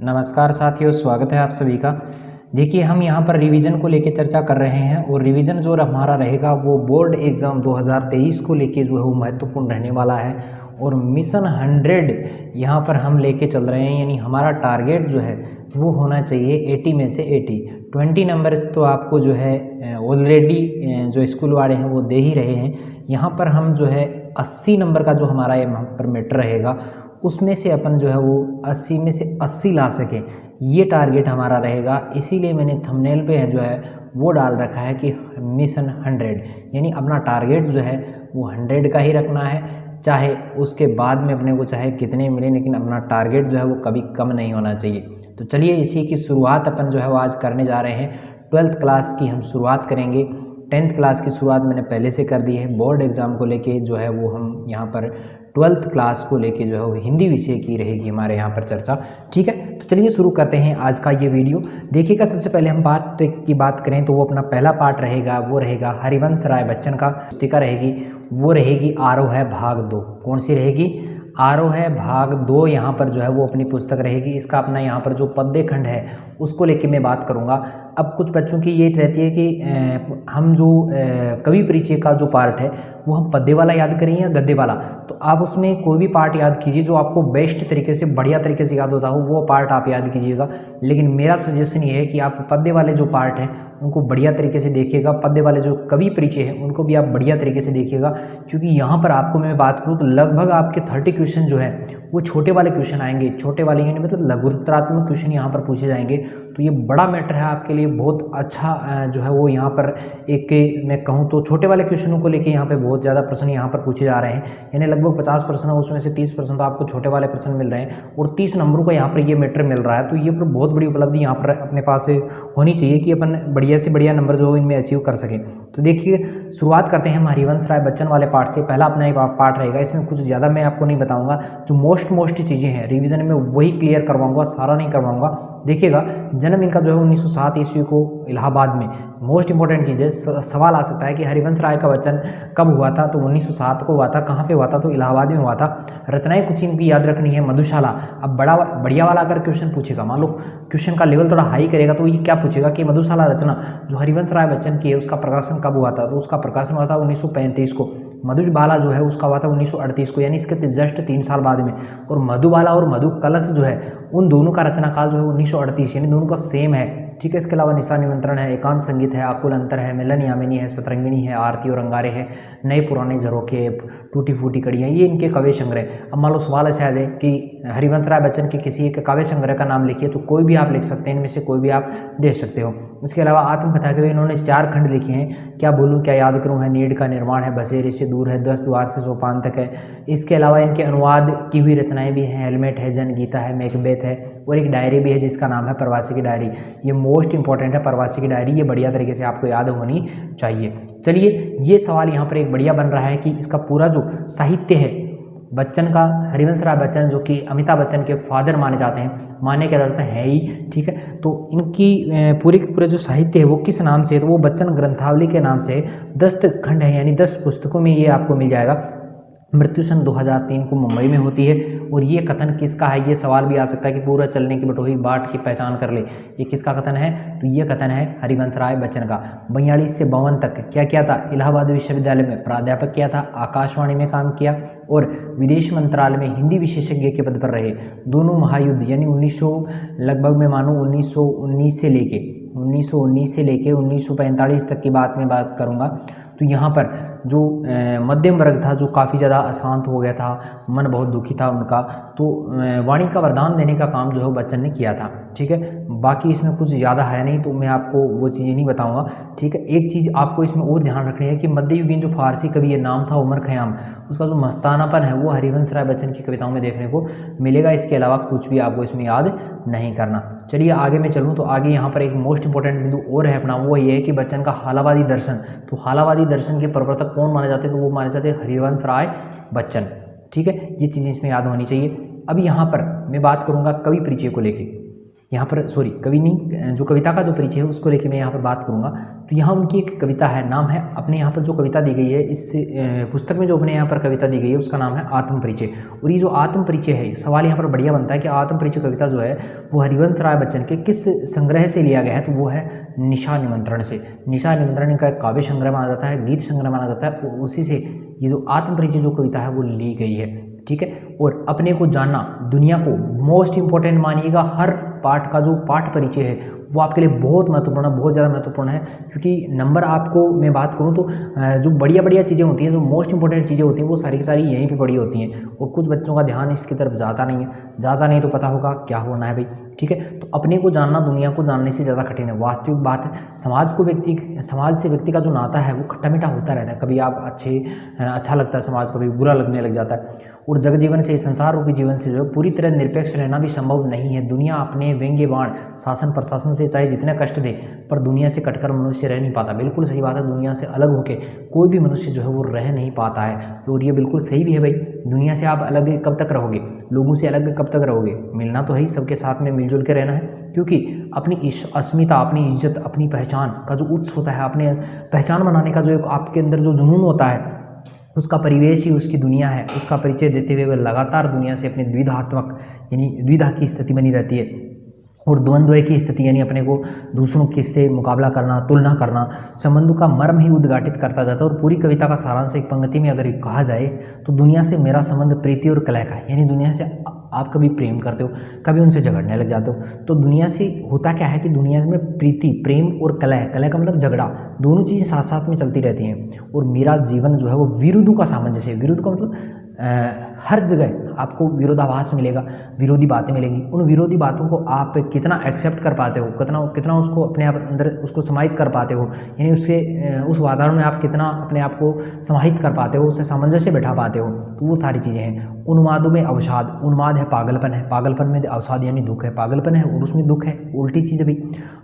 नमस्कार साथियों, स्वागत है आप सभी का। देखिए, हम यहाँ पर रिवीजन को लेके चर्चा कर रहे हैं और रिवीजन जो हमारा रहेगा वो बोर्ड एग्ज़ाम 2023 को लेके जो है वो महत्वपूर्ण रहने वाला है। और मिशन 100 यहाँ पर हम लेके चल रहे हैं, यानी हमारा टारगेट जो है वो होना चाहिए 80 में से 80। 20 नंबर्स तो आपको जो है ऑलरेडी जो स्कूल वाले हैं वो दे ही रहे हैं। यहाँ पर हम जो है 80 नंबर का जो हमारा यहाँ पर मैटर रहेगा उसमें से अपन जो है वो 80 में से 80 ला सकें, ये टारगेट हमारा रहेगा। इसीलिए मैंने थंबनेल पे जो है वो डाल रखा है कि मिशन 100, यानी अपना टारगेट जो है वो 100 का ही रखना है। चाहे उसके बाद में अपने को चाहे कितने मिले, लेकिन अपना टारगेट जो है वो कभी कम नहीं होना चाहिए। तो चलिए इसी की शुरुआत अपन जो है वो आज करने जा रहे हैं। 12th क्लास की हम शुरुआत करेंगे। 10th क्लास की शुरुआत मैंने पहले से कर दी है। बोर्ड एग्ज़ाम को लेके जो है वो हम यहाँ पर 12th क्लास को लेके जो है वो हिंदी विषय की रहेगी हमारे यहाँ पर चर्चा। ठीक है, तो चलिए शुरू करते हैं आज का ये वीडियो। देखिएगा, सबसे पहले हम पार्ट की बात करें तो वो अपना पहला पार्ट रहेगा, वो रहेगा हरिवंश राय बच्चन का पुस्तिका रहेगी, वो रहेगी आरोह है भाग 2। कौन सी रहेगी? आरोह है भाग 2। यहाँ पर जो है वो अपनी पुस्तक रहेगी। इसका अपना यहाँ पर जो पद्य खंड है उसको लेके मैं बात करूँगा। अब कुछ बच्चों की ये रहती है कि हम जो कवि परिचय का जो पार्ट है वो हम पद्य वाला याद करें या गद्य वाला। तो आप उसमें कोई भी पार्ट याद कीजिए जो आपको बेस्ट तरीके से, बढ़िया तरीके से याद होता हो, वो पार्ट आप याद कीजिएगा। लेकिन मेरा सजेशन ये है कि आप पद्य वाले जो पार्ट हैं उनको बढ़िया तरीके से देखिएगा। पद्य वाले जो कवि परिचय हैं उनको भी आप बढ़िया तरीके से देखिएगा, क्योंकि यहाँ पर आपको मैं बात करूँ तो लगभग आपके 30 क्वेश्चन जो है वो छोटे वाले क्वेश्चन आएंगे। छोटे वाले यानी मतलब लघुत्तरात्मक क्वेश्चन यहाँ पर पूछे जाएंगे। तो ये बड़ा मैटर है आपके लिए, बहुत अच्छा जो है वो यहाँ पर एक मैं कहूँ तो छोटे वाले क्वेश्चनों को लेके यहाँ पे बहुत ज़्यादा प्रश्न यहाँ पर पूछे जा रहे हैं। यानी लगभग 50 प्रश्न है, उसमें से 30% तो आपको छोटे वाले प्रश्न मिल रहे हैं और 30 नंबरों का यहाँ पर ये मैटर मिल रहा है। तो ये पर बहुत बड़ी उपलब्धि यहाँ पर अपने पास होनी चाहिए कि अपन बढ़िया से बढ़िया नंबर जो इनमें अचीव कर सकें। तो देखिए, शुरुआत करते हैं हम हरिवंश राय बच्चन वाले पार्ट से। पहला अपना ही पार्ट रहेगा, इसमें कुछ ज़्यादा मैं आपको नहीं बताऊंगा। जो मोस्ट चीज़ें हैं रिवीजन में वही क्लियर करवाऊंगा, सारा नहीं करवाऊंगा। देखिएगा, जन्म इनका जो है 1907 ईस्वी को इलाहाबाद में। मोस्ट इंपॉर्टेंट चीज़ है, सवाल आ सकता है कि हरिवंश राय का बच्चन कब हुआ था, तो 1907 को हुआ था। कहाँ पे हुआ था? तो इलाहाबाद में हुआ था। रचनाएं कुछ इनकी याद रखनी है। मधुशाला। अब बढ़िया वाला अगर क्वेश्चन पूछेगा, मान लो क्वेश्चन का लेवल थोड़ा हाई करेगा तो ये क्या पूछेगा कि मधुशाला रचना जो हरिवंश राय बच्चन की है उसका प्रकाशन कब हुआ था? तो उसका प्रकाशन हुआ था 1935 को। मधुबाला जो है उसका हुआ था 1938 को, यानी इसके जस्ट 3 साल बाद में। और मधुबाला और मधु कलश जो है उन दोनों का रचना काल जो है 1938, यानी दोनों का सेम है। ठीक है, इसके अलावा निशा निमंत्रण है, एकांत संगीत है, आकुल अंतर है, मिलन यामिनी है, सतरंगिणी है, आरती और अंगारे है, नए पुराने झरोखे, टूटी फूटी कड़ियाँ, ये इनके काव्य संग्रह। अब मान लो सवाल ऐसा है कि हरिवंश राय बच्चन के किसी एक काव्य संग्रह का नाम लिखिए, तो कोई भी आप लिख सकते हैं, इनमें से कोई भी आप दे सकते हो। इसके अलावा आत्मकथा के इन्होंने 4 खंड लिखे हैं। क्या बोलूँ क्या याद करूँ है, नीड का निर्माण है, बसेरे से दूर है, 10 द्वार से सोपान तक है। इसके अलावा इनके अनुवाद की हुई रचनाएं भी हैं। हेलमेट है, जनगीता है, मैकबेथ है, और एक डायरी भी है जिसका नाम है प्रवासी की डायरी। ये मोस्ट इंपॉर्टेंट है, प्रवासी की डायरी। ये बढ़िया तरीके से आपको याद होनी चाहिए। चलिए, ये सवाल यहाँ पर एक बढ़िया बन रहा है कि इसका पूरा जो साहित्य है बच्चन का, हरिवंश राय बच्चन जो कि अमिताभ बच्चन के फादर माने जाते हैं, माने क्या जाता है ही। ठीक है, तो इनकी पूरे के पूरे जो साहित्य है वो किस नाम से है? तो वो बच्चन ग्रंथावली के नाम से 10 खंड है, यानी 10 पुस्तकों में ये आपको मिल जाएगा। मृत्यु सन 2003 को मुंबई में होती है। और ये कथन किसका है? ये सवाल भी आ सकता है कि पूरा चलने की बटोही बाट की पहचान कर ले, ये किसका कथन है? तो ये कथन है हरिवंश राय बच्चन का। 42 से 52 तक क्या किया था? इलाहाबाद विश्वविद्यालय में प्राध्यापक किया था, आकाशवाणी में काम किया और विदेश मंत्रालय में हिंदी विशेषज्ञ के पद पर रहे। दोनों महायुद्ध यानी 1900 लगभग में मानो 1919 से लेके 1945 तक की बात करूँगा। तो यहाँ पर जो मध्यम वर्ग था जो काफ़ी ज़्यादा अशांत हो गया था, मन बहुत दुखी था उनका, तो वाणी का वरदान देने का काम जो है बच्चन ने किया था। ठीक है, बाकी इसमें कुछ ज़्यादा है नहीं तो मैं आपको वो चीज़ें नहीं बताऊंगा। ठीक है, एक चीज़ आपको इसमें और ध्यान रखनी है कि मध्ययुगीन जो फारसी कवि है, नाम था उमर खयाम, उसका जो मस्तानापन है वो हरिवंश राय बच्चन की कविताओं में देखने को मिलेगा। इसके अलावा कुछ भी आपको इसमें याद नहीं करना। चलिए आगे मैं चलूँ तो आगे यहाँ पर एक मोस्ट इंपॉर्टेंट बिंदु और है अपना, वो ये है कि बच्चन का हालावादी दर्शन। तो हालावादी दर्शन के प्रवर्तक कौन माने जाते हैं? तो वो माने जाते हैं हरिवंश राय बच्चन। ठीक है, ये चीज़ें इसमें याद होनी चाहिए। अब यहाँ पर मैं बात करूँगा कवि परिचय को लेके। यहाँ पर सॉरी कवि नहीं, जो कविता का जो परिचय है उसको लेके मैं यहाँ पर बात करूँगा। तो यहाँ उनकी एक कविता है, नाम है, अपने यहाँ पर जो कविता दी गई है इस पुस्तक में जो अपने यहाँ पर कविता दी गई है उसका नाम है आत्म परिचय। और ये जो आत्म परिचय है, सवाल यहाँ पर बढ़िया बनता है कि आत्म परिचय कविता जो है वो हरिवंश राय बच्चन के किस संग्रह से लिया गया है, तो वो है निशा निमंत्रण से। निशा निमंत्रण इनका एक काव्य संग्रह माना जाता है, गीत संग्रह माना जाता है, और उसी से ये जो आत्म परिचय जो कविता है वो ली गई है। ठीक है, और अपने को जानना, दुनिया को मोस्ट इंपॉर्टेंट मानिएगा, हर पाठ का जो पाठ परिचय है वो आपके लिए बहुत महत्वपूर्ण है, बहुत ज़्यादा महत्वपूर्ण है। क्योंकि नंबर आपको मैं बात करूँ तो जो बढ़िया बढ़िया चीज़ें होती हैं, जो मोस्ट इंपॉर्टेंट चीज़ें होती हैं वो सारी की सारी यहीं पे पड़ी होती हैं, और कुछ बच्चों का ध्यान इसकी तरफ जाता नहीं है। ज़्यादा नहीं तो पता होगा क्या होना है भाई। ठीक है, तो अपने को जानना दुनिया को जानने से ज़्यादा कठिन है, वास्तविक बात है। समाज से व्यक्ति का जो नाता है वो खट्टा मीठा होता रहता है, कभी आप अच्छा लगता है समाज, कभी बुरा लगने लग जाता है। और जग जीवन से, संसार रूपी जीवन से जो है पूरी तरह निरपेक्ष रहना भी संभव नहीं है। दुनिया अपने व्यंग्य बाण शासन प्रशासन से चाहे जितने कष्ट दे, पर दुनिया से कटकर मनुष्य रह नहीं पाता। बिल्कुल सही बात है, दुनिया से अलग होकर कोई भी मनुष्य जो है वो रह नहीं पाता है, और ये बिल्कुल सही भी है भाई। दुनिया से आप अलग कब तक रहोगे, लोगों से अलग कब तक रहोगे, मिलना तो है ही, सबके साथ में मिलजुल के रहना है। क्योंकि अपनी अस्मिता, अपनी इज्जत, अपनी पहचान का जो उत्स होता है, अपने पहचान बनाने का जो एक आपके अंदर जो जुनून होता है, उसका परिवेश ही उसकी दुनिया है। उसका परिचय देते हुए वह लगातार दुनिया से अपनी द्विधात्मक यानी द्विधा की स्थिति बनी रहती है, और द्वंद्व की स्थिति यानी अपने को दूसरों के से मुकाबला करना, तुलना करना, संबंधों का मर्म ही उद्घाटित करता जाता है। और पूरी कविता का सारांश एक पंक्ति में अगर कहा जाए तो दुनिया से मेरा संबंध प्रीति और कलह का है। यानी दुनिया से आप कभी प्रेम करते हो, कभी उनसे झगड़ने लग जाते हो। तो दुनिया से होता क्या है कि दुनिया में प्रीति, प्रेम और कलह, कलह का मतलब झगड़ा, दोनों चीज़ें साथ साथ में चलती रहती हैं। और मेरा जीवन जो है वो विरुद्धों का सामंजस्य है। विरुद्ध का मतलब हर जगह आपको विरोधाभास मिलेगा, विरोधी बातें मिलेंगी। उन विरोधी बातों को आप कितना एक्सेप्ट कर पाते हो, कितना उसको अपने आप अंदर उसको समाहित कर पाते हो, यानी उस वातावरण में आप कितना अपने आप को समाहित कर पाते हो, उससे सामंजस्य बैठा पाते हो, तो वो सारी चीज़ें हैं। उन्मादों में अवसाद, उन्माद है पागलपन है, पागलपन में अवसाद यानी दुख है, पागलपन है और उसमें दुख है, उल्टी चीज़ भी।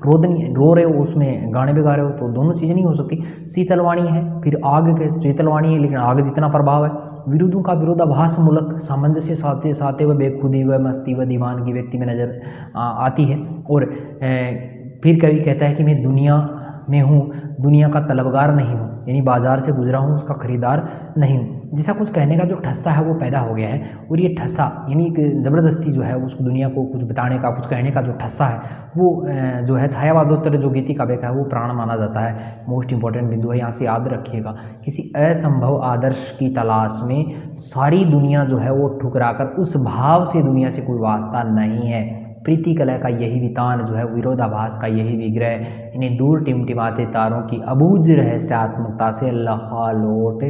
रो रहे हो उसमें गाने भी गा रहे हो, तो दोनों चीज़ें नहीं हो सकती। शीतलवाणी है, फिर आग के शीतलवाणी है, लेकिन आग जितना प्रभाव है। विरुद्धों का विरोधाभास मूलक सामंजस्य साथे साथे व बेखुदी व मस्ती व दीवानगी व्यक्ति में नजर आती है। और फिर कवि कहता है कि मैं दुनिया में हूँ, दुनिया का तलबगार नहीं हूँ, यानी बाजार से गुजरा हूँ, उसका खरीदार नहीं हूँ। जैसा कुछ कहने का जो ठस्सा है वो पैदा हो गया है, और ये ठस्सा यानी एक ज़बरदस्ती जो है उसको दुनिया को कुछ बताने का, कुछ कहने का जो ठस्सा है वो जो है छायावादोत्तर जो गीति काव्य का है वो प्राण माना जाता है। मोस्ट इंपॉर्टेंट बिंदु है, यहाँ से याद रखिएगा। किसी असंभव आदर्श की तलाश में सारी दुनिया जो है वो ठुकराकर उस भाव से दुनिया से कोई वास्ता नहीं है। प्रीति कलह का यही वितान जो है, विरोधाभास का यही विग्रह, इन्हें दूर टिमटिमाते तारों की अबूझ रहस्यात्मकता से लहालोट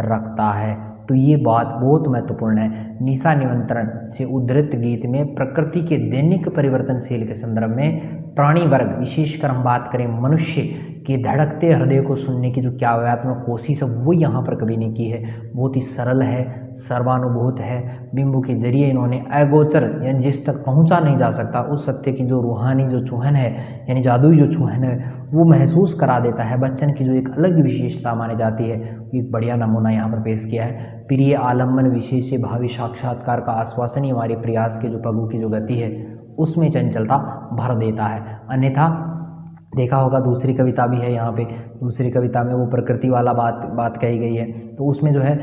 रखता है। तो ये बात बहुत महत्वपूर्ण है। निशा निमंत्रण से उद्धृत गीत में प्रकृति के दैनिक परिवर्तनशील के संदर्भ में प्राणी वर्ग, विशेषकर हम बात करें मनुष्य के धड़कते हृदय को सुनने की जो काव्यात्मक कोशिश है वो यहाँ पर कवि ने की है। बहुत ही सरल है, सर्वानुभूत है। बिंबु के जरिए इन्होंने अगोचर यानी जिस तक पहुँचा नहीं जा सकता उस सत्य की जो रूहानी जो चूहन है, यानी जादुई जो चूहन है, वो महसूस करा देता है। बच्चन की जो एक अलग विशेषता मानी जाती है, एक बढ़िया नमूना यहाँ पर पेश किया है। प्रिय आलम्बन विशेष से भावी साक्षात्कार का आश्वासन ही हमारे प्रयास के जो पगों की जो गति है उसमें चंचलता भर देता है। अन्यथा देखा होगा दूसरी कविता भी है यहाँ पे, दूसरी कविता में वो प्रकृति वाला बात कही गई है। तो उसमें जो है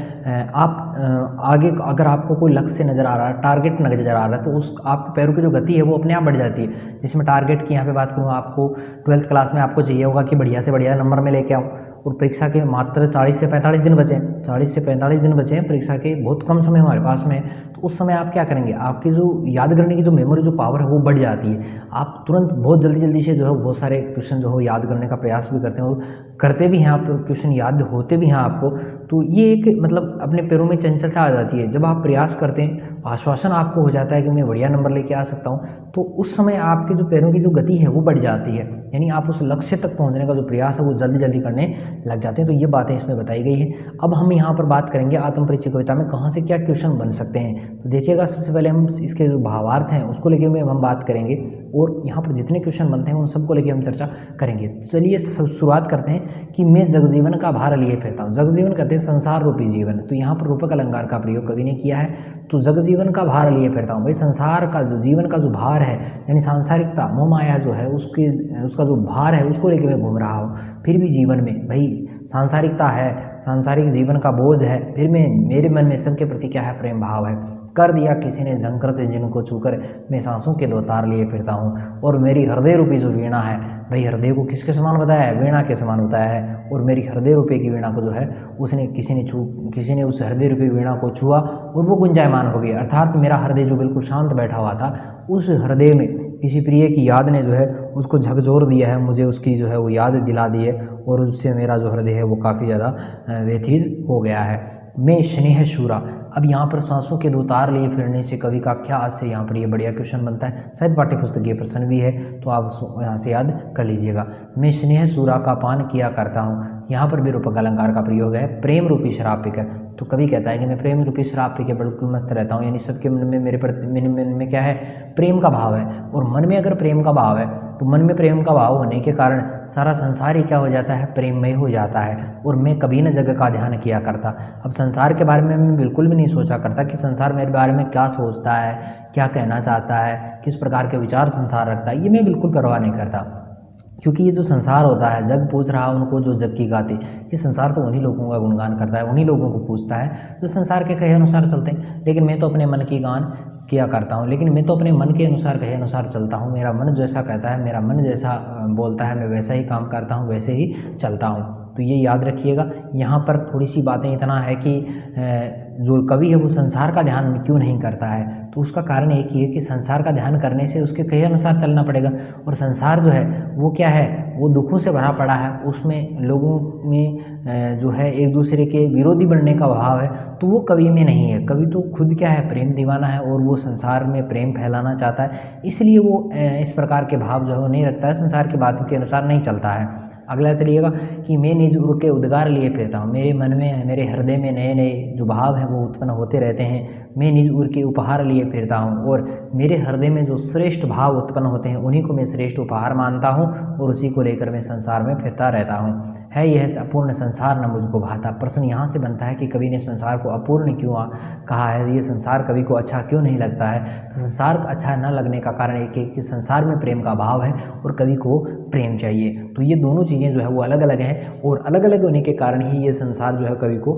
आप आगे अगर आपको कोई लक्ष्य नज़र आ रहा है, टारगेट नज़र आ रहा है, तो उस आप पैरों की जो गति है वो अपने आप बढ़ जाती है। जिसमें टारगेट की यहाँ पे बात करूँ, आपको 12th क्लास में आपको चाहिए होगा कि बढ़िया से बढ़िया नंबर में लेके आऊँ, और परीक्षा के मात्र 40 से 45 दिन बचे हैं, 40 से 45 दिन बचे हैं परीक्षा के, बहुत कम समय हमारे पास में। तो उस समय आप क्या करेंगे, आपकी जो याद करने की जो मेमोरी जो पावर है वो बढ़ जाती है। आप तुरंत बहुत जल्दी से जो है बहुत सारे क्वेश्चन जो है याद करने का प्रयास भी करते हैं, और करते भी हैं आप, क्वेश्चन याद होते भी हैं आपको। तो ये एक मतलब अपने पैरों में चंचलता आ जाती है। जब आप प्रयास करते हैं, आश्वासन आपको हो जाता है कि मैं बढ़िया नंबर लेके आ सकता हूँ, तो उस समय आपके जो पैरों की जो गति है वो बढ़ जाती है, यानी आप उस लक्ष्य तक पहुँचने का जो प्रयास है वो जल्दी करने लग जाते हैं। तो ये बातें इसमें बताई गई है। अब हम यहाँ पर बात करेंगे आत्म परिचय कविता में कहाँ से क्या क्वेश्चन बन सकते हैं। तो देखिएगा, सबसे पहले हम इसके जो भावार्थ हैं उसको लेके हम बात करेंगे, और यहाँ पर जितने क्वेश्चन बनते हैं उन सबको लेके हम चर्चा करेंगे। चलिए शुरुआत करते हैं कि मैं जगजीवन का भार लिए फिरता हूँ। जगजीवन कहते हैं संसार रूपी जीवन, तो यहाँ पर रूपक अलंकार का प्रयोग कवि ने किया है। तो जगजीवन का भार लिए फिरता हूँ, भाई संसार का जो जीवन का जो भार है यानी सांसारिकता मोह माया जो है उसका जो भार है उसको लेके मैं घूम रहा हूँ। फिर भी जीवन में भाई सांसारिकता है, सांसारिक जीवन का बोझ है, फिर मेरे मन में सबके प्रति क्या है, प्रेम भाव है। कर दिया किसी ने झंकृत जिनको छूकर मैं सांसों के दो तार लिए फिरता हूँ। और मेरी हृदय रूपी जो वीणा है, भाई हृदय को किसके समान बताया है, वीणा के समान बताया है। और मेरी हृदय रूपी की वीणा को जो है किसी ने उस हृदय रूपी वीणा को छुआ और वो गुंजायमान हो गई। अर्थात मेरा हृदय जो बिल्कुल शांत बैठा हुआ था, उस हृदय में किसी प्रिय की याद ने जो है उसको झकझोर दिया है, मुझे उसकी जो है वो याद दिला दी है और उससे मेरा जो हृदय है वो काफ़ी ज़्यादा व्यथित हो गया है। मैं स्नेह शूरा, अब यहाँ पर सांसों के दो तार लिए फिरने से कवि का क्या आज से यहाँ पर ये बढ़िया क्वेश्चन बनता है, शायद पाठ्य पुस्तकीय प्रश्न भी है, तो आप उसको यहाँ से याद कर लीजिएगा। मैं स्नेह सूरा का पान किया करता हूँ, यहाँ पर भी रूपक अलंकार का प्रयोग है। प्रेम रूपी शराब पीकर, तो कवि कहता है कि मैं प्रेम रूपी शराब पी के बिल्कुल मस्त रहता हूँ, यानी सबके मन में मेरे मन में क्या है, प्रेम का भाव है। और मन में अगर प्रेम का भाव है तो मन में प्रेम का भाव होने के कारण सारा संसार ही क्या हो जाता है, प्रेममय हो जाता है। और मैं कभी न जगह का ध्यान किया करता, अब संसार के बारे में मैं बिल्कुल भी नहीं सोचा करता कि संसार मेरे बारे में क्या सोचता है, क्या कहना चाहता है, किस प्रकार के विचार संसार रखता है, ये मैं बिल्कुल परवाह नहीं करता। क्योंकि ये जो संसार होता है, जग पूछ रहा उनको जो जग की गाते, ये संसार तो उन्हीं लोगों का गुणगान करता है, उन्हीं लोगों को पूछता है जो संसार के कहे अनुसार चलते हैं। लेकिन मैं तो अपने मन की गान किया करता हूँ, लेकिन मैं तो अपने मन के अनुसार कहे अनुसार चलता हूँ। मेरा मन जैसा कहता है, मेरा मन जैसा बोलता है, मैं वैसा ही काम करता हूँ, वैसे ही चलता हूँ। तो ये याद रखिएगा। यहाँ पर थोड़ी सी बातें इतना है कि जो कवि है वो संसार का ध्यान क्यों नहीं करता है, तो उसका कारण एक ही है कि संसार का ध्यान करने से उसके कहे अनुसार चलना पड़ेगा। और संसार जो है वो क्या है, वो दुखों से भरा पड़ा है, उसमें लोगों में जो है एक दूसरे के विरोधी बनने का भाव है, तो वो कवि में नहीं है। कवि तो खुद क्या है, प्रेम दीवाना है और वो संसार में प्रेम फैलाना चाहता है, इसलिए वो इस प्रकार के भाव जो है वो नहीं रखता है, संसार की बातों के अनुसार नहीं चलता है। अगला चलिएगा कि मैं निज उर के उद्गार लिए फिरता हूँ, मेरे मन में, मेरे हृदय में नए नए जो भाव हैं वो उत्पन्न होते रहते हैं। मैं निज उर के उपहार लिए फिरता हूँ और मेरे हृदय में जो श्रेष्ठ भाव उत्पन्न होते हैं उन्हीं को मैं श्रेष्ठ उपहार मानता हूँ और उसी को लेकर मैं संसार में फिरता रहता हूँ। है यह अपूर्ण संसार न मुझको भाता, प्रश्न यहाँ से बनता है कि कवि ने संसार को अपूर्ण क्यों कहा है, ये संसार कवि को अच्छा क्यों नहीं लगता है। तो संसार अच्छा न लगने का कारण एक है कि संसार में प्रेम का भाव है और कवि को प्रेम चाहिए। तो ये दोनों चीज़ें जो है वो अलग अलग हैं और अलग अलग होने के कारण ही ये संसार जो है कवि को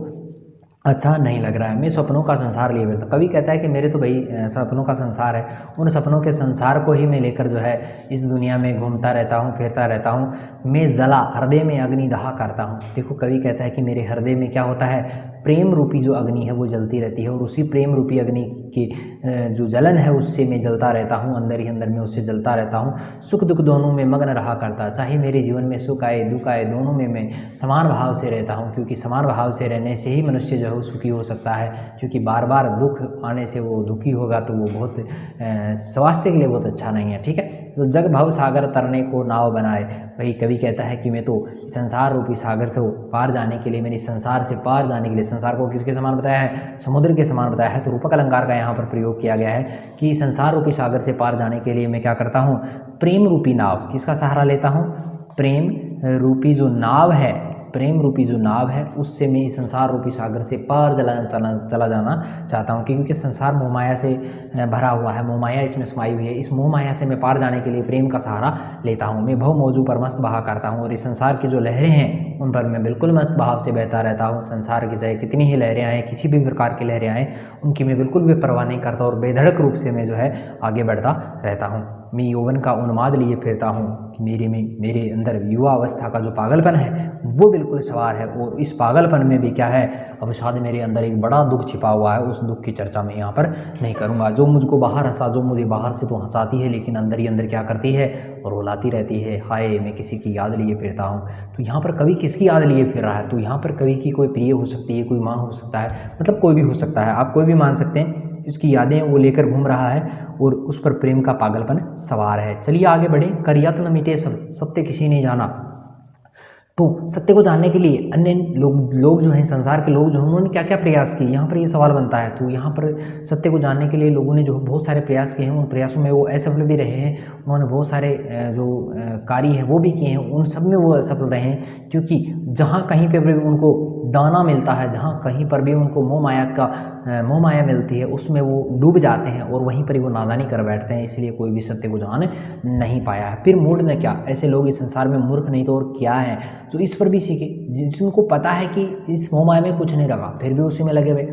अच्छा नहीं लग रहा है। मैं सपनों का संसार लिए फिरता, कवि कहता है कि मेरे तो भाई सपनों का संसार है, उन सपनों के संसार को ही मैं लेकर जो है इस दुनिया में घूमता रहता हूँ, फिरता रहता हूँ। मैं जला हृदय में अग्नि दहा करता हूँ, देखो कवि कहता है कि मेरे हृदय में क्या होता है, प्रेम रूपी जो अग्नि है वो जलती रहती है और उसी प्रेम रूपी अग्नि की जो जलन है उससे मैं जलता रहता हूँ, अंदर ही अंदर में उससे जलता रहता हूँ। सुख दुख दोनों में मग्न रहा करता, चाहे मेरे जीवन में सुख आए दुख आए दोनों में मैं समान भाव से रहता हूँ, क्योंकि समान भाव से रहने से ही मनुष्य जो है वो सुखी हो सकता है। क्योंकि बार बार दुख आने से वो दुखी होगा तो वो बहुत स्वास्थ्य के लिए बहुत अच्छा नहीं है। ठीक है, तो जग भव सागर तरने को नाव बनाए, वही कवि कहता है कि मैं तो संसार रूपी सागर से पार जाने के लिए, मेरी संसार से पार जाने के लिए, संसार को किसके समान बताया है, समुद्र के समान बताया है। तो रूपक अलंकार का यहाँ पर प्रयोग किया गया है कि संसार रूपी सागर से पार जाने के लिए मैं क्या करता हूँ, प्रेम रूपी नाव, किसका सहारा लेता हूँ, प्रेम रूपी जो नाव है, प्रेम रूपी जो नाव है उससे मैं इस संसार रूपी सागर से पार चला जाना चाहता हूँ। क्योंकि संसार मोहमाया से भरा हुआ है, मोहमाया इसमें समाई हुई है, इस मोहमाया से मैं पार जाने के लिए प्रेम का सहारा लेता हूँ। मैं भव मौजू पर मस्त बहा करता हूँ और इस संसार की जो लहरें हैं उन पर मैं बिल्कुल मस्त भाव से बहता रहता हूँ। संसार की चाहे कितनी ही लहरें आएँ, किसी भी प्रकार की लहरें आएँ, उनकी मैं बिल्कुल भी परवाह नहीं करता और बेधड़क रूप से मैं जो है आगे बढ़ता रहता हूँ। मैं यौवन का उन्माद लिए फिरता हूँ कि मेरे अंदर युवा अवस्था का जो पागलपन है वो बिल्कुल सवार है और इस पागलपन में भी क्या है, अवसाद मेरे अंदर एक बड़ा दुख छिपा हुआ है। उस दुख की चर्चा मैं यहाँ पर नहीं करूँगा। जो मुझको बाहर हंसा, जो मुझे बाहर से तो हंसाती है लेकिन अंदर ही अंदर क्या करती है और रुलाती रहती है, हाय मैं किसी की याद लिए फिरता हूँ। तो यहाँ पर कवि किसकी याद लिए फिर रहा है, तो यहाँ पर कवि की कोई प्रिय हो सकती है, कोई माँ हो सकता है, मतलब कोई भी हो सकता है, आप कोई भी मान सकते हैं। इसकी यादें वो लेकर घूम रहा है और उस पर प्रेम का पागलपन सवार है। चलिए आगे बढ़े। कर यत्न मिटे सब, सत्य किसी ने जाना, तो सत्य को जानने के लिए अन्य लोग जो हैं, संसार के लोग जो हैं, उन्होंने क्या क्या प्रयास किए, यहाँ पर ये सवाल बनता है। तो यहाँ पर सत्य को जानने के लिए लोगों ने जो बहुत सारे प्रयास किए हैं, उन प्रयासों में वो असफल भी रहे हैं। उन्होंने बहुत सारे जो कार्य हैं वो भी किए हैं, उन सब में वो असफल रहे हैं, क्योंकि जहाँ कहीं पर भी उनको दाना मिलता है, जहाँ कहीं पर भी उनको मोह माया मिलती है, उसमें वो डूब जाते हैं और वहीं पर ही वो नादानी कर बैठते हैं। इसलिए कोई भी सत्य को जान नहीं पाया है। फिर मूढ़ ने क्या, ऐसे लोग इस संसार में मूर्ख नहीं तो और क्या है, तो इस पर भी सीखे, जिनको पता है कि इस मोह माया में कुछ नहीं रखा, फिर भी उसी में लगे हुए।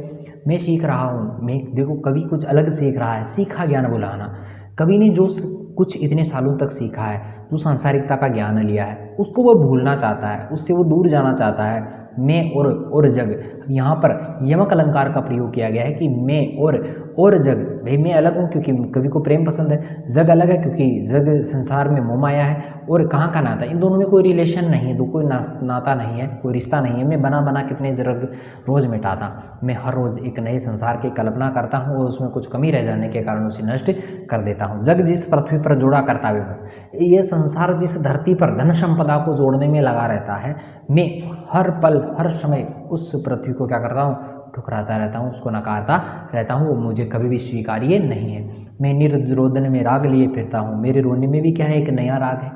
मैं सीख रहा हूँ, मैं देखो कभी कुछ अलग सीख रहा है, सीखा ज्ञान बुलाना। कभी ने जो कुछ इतने सालों तक सीखा है, जो सांसारिकता का ज्ञान लिया है, उसको वो भूलना चाहता है, उससे वो दूर जाना चाहता है। मैं और जग, यहाँ पर यमक अलंकार का प्रयोग किया गया है कि मैं और जग, भाई मैं अलग हूँ क्योंकि कवि को प्रेम पसंद है, जग अलग है क्योंकि जग संसार में मोह माया है, और कहाँ का नाता, इन दोनों में कोई रिलेशन नहीं है, कोई नाता नहीं है, कोई रिश्ता नहीं है। मैं बना कितने जग रोज़ मिटाता, मैं हर रोज़ एक नए संसार की कल्पना करता हूँ और उसमें कुछ कमी रह जाने के कारण उसे नष्ट कर देता हूँ। जग जिस पृथ्वी पर जोड़ा करता है, ये संसार जिस धरती पर धन संपदा को जोड़ने में लगा रहता है, मैं हर पल हर समय उस पृथ्वी को क्या करता हूँ, ठुकराता रहता हूँ, उसको नकारता रहता हूँ, वो मुझे कभी भी स्वीकार्य नहीं है। मैं निर्रोदन में राग लिए फिरता हूँ, मेरे रोने में भी क्या है, एक नया राग है।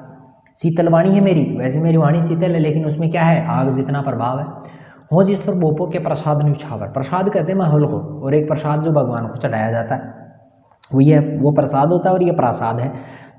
शीतल वाणी है मेरी, वैसे मेरी वाणी शीतल है, लेकिन उसमें क्या है, आग जितना प्रभाव है। हो जिस पर बोपो के प्रसाद न्यौछावर, प्रसाद कहते हैं महल को, और एक प्रसाद जो भगवान को चढ़ाया जाता है वो प्रसाद होता है, और ये प्रसाद है।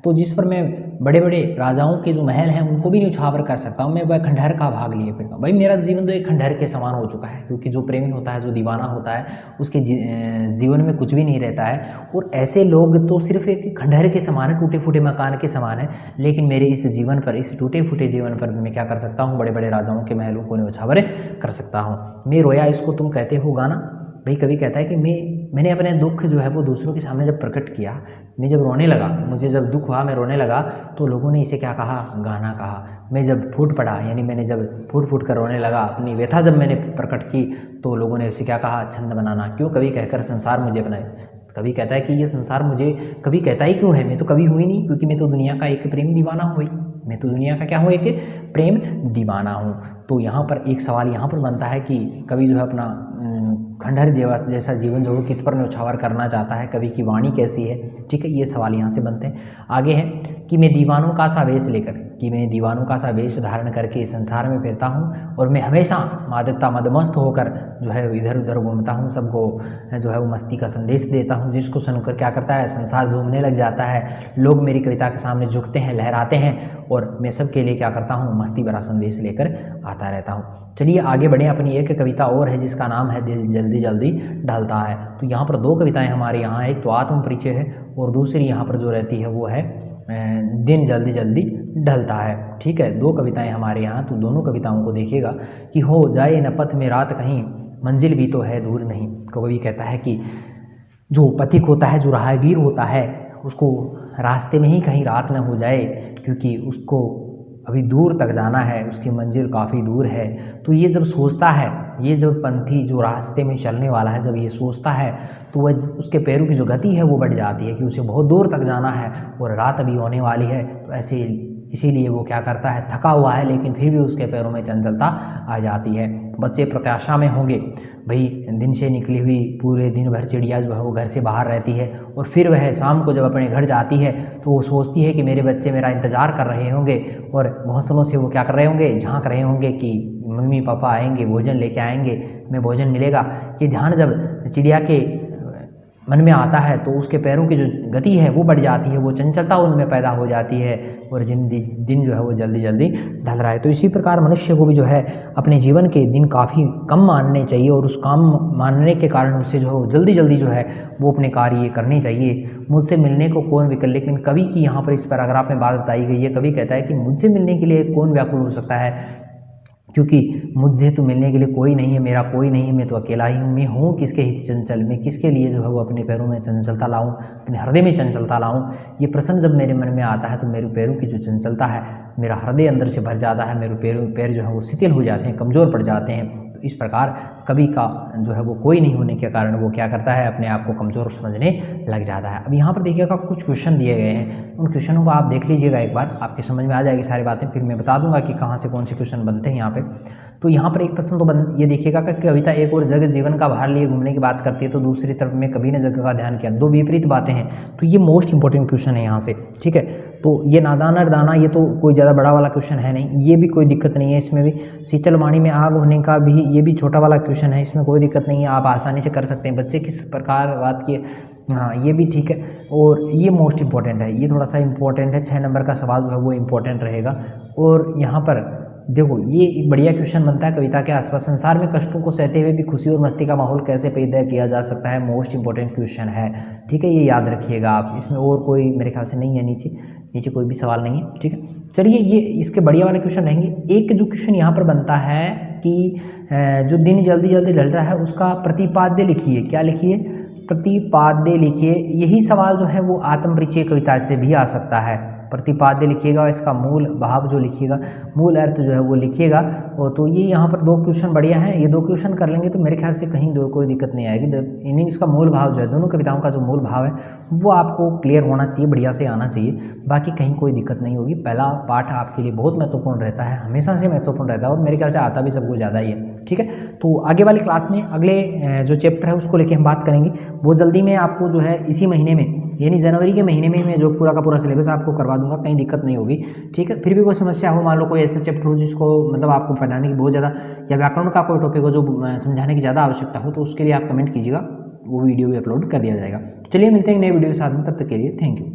तो जिस पर मैं बड़े बड़े राजाओं के जो महल हैं उनको भी न्यौछावर कर सकता हूँ, मैं वह खंडहर का भाग लिए फिरता हूँ। भाई मेरा जीवन तो एक खंडहर के समान हो चुका है, क्योंकि जो प्रेमी होता है, जो दीवाना होता है, उसके जीवन में कुछ भी नहीं रहता है, और ऐसे लोग तो सिर्फ एक खंडहर के समान है, टूटे फूटे मकान के समान है। लेकिन मेरे इस जीवन पर, इस टूटे फूटे जीवन पर मैं क्या कर सकता हूँ, बड़े बड़े राजाओं के महलों को न्यौछावर कर सकता हूँ। मैं रोया इसको तुम कहते हो गाना, भाई कवि कहता है कि मैंने अपने दुख जो है वो दूसरों के सामने जब प्रकट किया, मैं जब रोने लगा, मुझे जब दुख हुआ, मैं रोने लगा, तो लोगों ने इसे क्या कहा, गाना कहा। मैं जब फूट पड़ा, यानी मैंने जब फूट कर रोने लगा, अपनी व्यथा जब मैंने प्रकट की, तो लोगों ने इसे क्या कहा, छंद बनाना। क्यों, कवि कहकर संसार मुझे अपनाए। कवि कहता है कि ये संसार मुझे, कवि कहता ही क्यों है, मैं तो कवि हुई नहीं, क्योंकि मैं तो दुनिया का एक प्रेम दीवाना हूँ। मैं तो दुनिया का क्या हूँ, एक प्रेम दीवाना हूँ। तो यहाँ पर एक सवाल यहाँ पर बनता है कि कवि जो है अपना खंडहर जैसा जीवन जो किस पर न्यौछावर करना चाहता है, कवि की वाणी कैसी है, ठीक है, ये सवाल यहाँ से बनते हैं। आगे है कि मैं दीवानों का सा वेश लेकर, कि मैं दीवानों का सा वेश धारण करके संसार में फिरता हूँ, और मैं हमेशा मादकता मदमस्त होकर जो है इधर उधर घूमता हूँ, सबको जो है वो मस्ती का संदेश देता हूँ, जिसको सुनकर क्या करता है, संसार झूमने लग जाता है, लोग मेरी कविता के सामने झुकते हैं, लहराते हैं, और मैं सबके लिए क्या करता हूँ, मस्ती भरा संदेश लेकर आता रहता हूँ। चलिए आगे बढ़े, अपनी एक कविता और है जिसका नाम है दिल जल्दी जल्दी ढलता है। तो यहाँ पर दो कविताएं हमारे यहाँ, एक तो आत्म परिचय है, और दूसरी यहाँ पर जो रहती है वो है दिन जल्दी जल्दी ढलता है। ठीक है, दो कविताएं हमारे यहाँ, तो दोनों कविताओं को देखिएगा कि हो जाए न पथ में रात कहीं, मंजिल भी तो है दूर नहीं। कवि कहता है कि जो पथिक होता है, जो राहगीर होता है, उसको रास्ते में ही कहीं रात न हो जाए, क्योंकि उसको अभी दूर तक जाना है, उसकी मंजिल काफ़ी दूर है। तो ये जब सोचता है, ये जब पंथी जो रास्ते में चलने वाला है, जब ये सोचता है, तो वह उसके पैरों की जो गति है वो बढ़ जाती है कि उसे बहुत दूर तक जाना है और रात अभी होने वाली है। तो ऐसे इसीलिए वो क्या करता है, थका हुआ है, लेकिन फिर भी उसके पैरों में चंचलता आ जाती है। बच्चे प्रत्याशा में होंगे, भाई दिन से निकली हुई पूरे दिन भर चिड़िया जो है वो घर से बाहर रहती है, और फिर वह शाम को जब अपने घर जाती है तो वो सोचती है कि मेरे बच्चे मेरा इंतज़ार कर रहे होंगे, और घोंसलों से वो क्या कर रहे होंगे, झांक रहे होंगे कि मम्मी पापा आएंगे, भोजन लेके आएंगे, हमें भोजन मिलेगा। ये ध्यान जब चिड़िया के मन में आता है तो उसके पैरों की जो गति है वो बढ़ जाती है, वो चंचलता उनमें पैदा हो जाती है, और दिन जो है वो जल्दी जल्दी ढल रहा है। तो इसी प्रकार मनुष्य को भी जो है अपने जीवन के दिन काफ़ी कम मानने चाहिए, और उस काम मानने के कारण उससे जो है जल्दी जल्दी जो है वो अपने कार्य करने चाहिए। मुझसे मिलने को कौन विकल, लेकिन कवि की यहाँ पर इस पैराग्राफ में बात बताई गई है। कवि कहता है कि मुझसे मिलने के लिए कौन व्याकुल हो सकता है, क्योंकि मुझसे तो मिलने के लिए कोई नहीं है, मेरा कोई नहीं है, मैं तो अकेला ही हूँ। मैं हूँ किसके हित चंचल, मैं किसके लिए जो है वो अपने पैरों में चंचलता लाऊं, अपने हृदय में चंचलता लाऊं। ये प्रश्न जब मेरे मन में आता है तो मेरे पैरों की जो चंचलता है, मेरा हृदय अंदर से भर जाता है, मेरे पैर जो है वो शिथिल हो जाते हैं, कमज़ोर पड़ जाते हैं। तो इस प्रकार कवि का जो है वो कोई नहीं होने के कारण वो क्या करता है, अपने आप को कमज़ोर समझने लग जाता है। अब यहाँ पर देखिएगा कुछ क्वेश्चन दिए गए हैं, उन क्वेश्चनों को आप देख लीजिएगा एक बार, आपकी समझ में आ जाएगी सारी बातें, फिर मैं बता दूंगा कि कहाँ से कौन से क्वेश्चन बनते हैं यहाँ पे। तो यहाँ पर एक प्रश्न तो ये देखिएगा कि कविता एक और जगह जीवन का भार लिए घूमने की बात करती है, तो दूसरी तरफ में कवि ने जगह का ध्यान किया, दो विपरीत बातें हैं। तो ये मोस्ट इंपॉर्टेंट क्वेश्चन है यहाँ से, ठीक है। तो ये नादान और दाना, ये तो कोई ज़्यादा बड़ा वाला क्वेश्चन है नहीं, ये भी कोई दिक्कत नहीं है इसमें भी। शीतल वाणी में आग होने का भी, ये भी छोटा वाला क्वेश्चन है, इसमें कोई दिक्कत नहीं है, आप आसानी से कर सकते हैं। बच्चे किस प्रकार बात किए, हाँ ये भी ठीक है। और ये मोस्ट इंपॉर्टेंट है, ये थोड़ा सा इंपॉर्टेंट है, 6 नंबर का सवाल जो है वो इंपॉर्टेंट रहेगा। और यहाँ पर देखो ये एक बढ़िया क्वेश्चन बनता है कविता के आसपास, संसार में कष्टों को सहते हुए भी खुशी और मस्ती का माहौल कैसे पैदा किया जा सकता है, मोस्ट इंपॉर्टेंट क्वेश्चन है, ठीक है। ये याद रखिएगा आप, इसमें और कोई मेरे ख्याल से नहीं है, नीचे कोई भी सवाल नहीं है, ठीक है। चलिए ये इसके बढ़िया वाले क्वेश्चन रहेंगे। एक जो क्वेश्चन यहाँ पर बनता है कि जो दिन जल्दी जल्दी ढलता है उसका प्रतिपाद्य लिखिए, क्या लिखिए, प्रतिपाद्य लिखिए। यही सवाल जो है वो आत्म परिचय कविता से भी आ सकता है। प्रतिपाद्य लिखिएगा, इसका मूल भाव जो लिखिएगा, मूल अर्थ जो है वो लिखिएगा। और तो ये यहाँ पर 2 क्वेश्चन बढ़िया हैं, ये 2 क्वेश्चन कर लेंगे तो मेरे ख्याल से कहीं कोई दिक्कत नहीं आएगी। इन्हीं इसका मूल भाव जो है, दोनों कविताओं का जो मूल भाव है वो आपको क्लियर होना चाहिए, बढ़िया से आना चाहिए, बाकी कहीं कोई दिक्कत नहीं होगी। पहला पाठ आपके लिए बहुत महत्वपूर्ण रहता है, हमेशा से महत्वपूर्ण रहता है, और मेरे ख्याल से आता भी सबको ज़्यादा ही है, ठीक है। तो आगे वाली क्लास में अगले जो चैप्टर है उसको लेके हम बात करेंगे, वो जल्दी में आपको जो है इसी महीने में, यानी जनवरी के महीने में मैं जो पूरा का पूरा सिलेबस आपको करवा दूंगा, कहीं दिक्कत नहीं होगी, ठीक है। फिर भी कोई समस्या हो, मान लो कोई ऐसा चैप्टर हो जिसको मतलब आपको पढ़ाने की बहुत ज़्यादा, या व्याकरण का कोई टॉपिक हो जो समझाने की ज़्यादा आवश्यकता हो, तो उसके लिए आप कमेंट कीजिएगा, वो वीडियो भी अपलोड कर दिया जाएगा। तो चलिए मिलते हैं नए वीडियो के साथ में, तब तक के लिए थैंक यू।